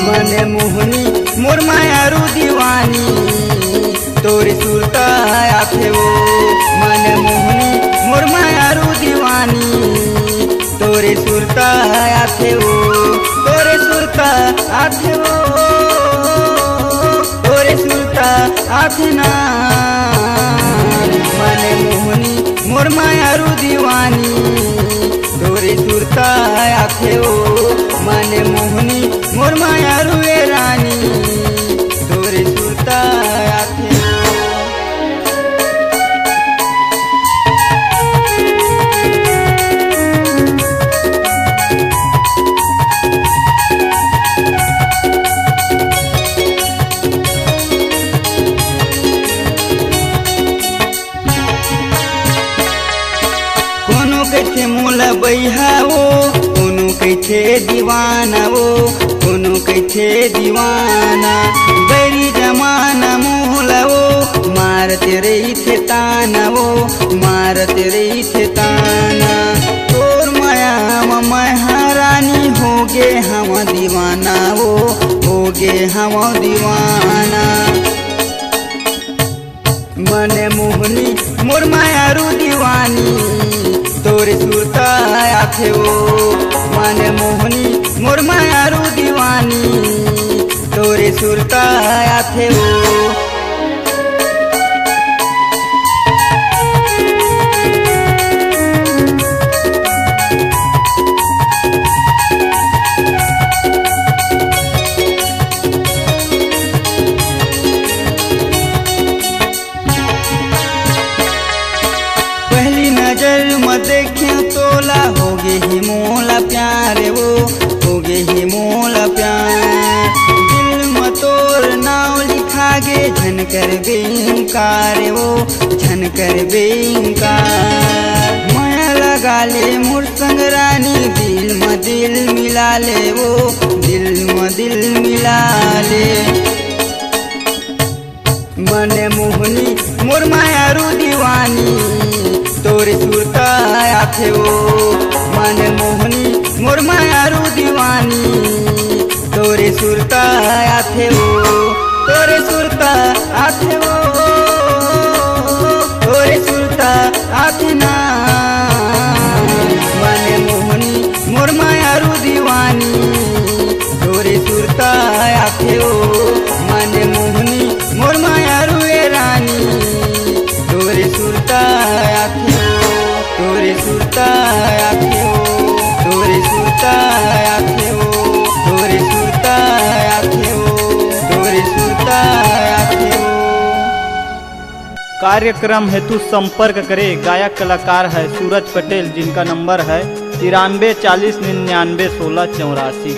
मने मोहनी मोर मायारू दीवानी तोरी सुरता आथे वो। मने मोहनी मोर मायारू दीवानी तोरी सुरता आथे वो। तोरे सुरता आथे वो, तोरे सुरता आथे ना। मने मोहनी मोर मायारू दीवानी तोरी सुरता आथे वो। मने मोहनी मोर मायारू ए रानी तोरी सुरता आथे वो। कोनो कैथे मोला बैहा वो, कोनो कैथे दीवाना वो, कोनो कैथे दीवाना। बैरी जमाना मोला वो मारते रही थे ताना वो, मारते रही थे ताना। तोर माया महारानी होगे हम दीवाना वो, होगे हम दीवाना। मने मोहनी मोर मायारू दीवानी तोरे सुरता आथे वो। मने मोहनी मोर मायारू दीवानी तोरे सुरता आथे वो। पहली नजर में देखे तोला होगे ही मोला प्यार वो, होगे ही मोला प्यार। दिल में तोर नाव लिखा गे झनकर बेंकार वो, झनकर बेंकार। माया लगा ले मोर संग रानी दिल में दिल मिला ले वो, दिल में दिल मिला ले। मने मोहनी मोर मायारू दीवानी तोरे सुरता आथे वो। मने मोहनी मोर मायारू दीवानी तोरे सुरता आथे वो। तोरे सुरता आथे वो, तोरे सुरता आथे ना। मने मोहनी मोर मायारू दीवानी तोरे सुरता आथे वो। मने मोहनी मोर मायारू ए रानी तोरे सुरता आथे वो, तोरे सुरता आथे वो, तोरे सुरता आथे वो, तोरे सुरता आथे वो, तोरे सुरता आथे वो। कार्यक्रम हेतु संपर्क करें गायक कलाकार है सूरज पटेल, जिनका नंबर है 93 40 99 16 84।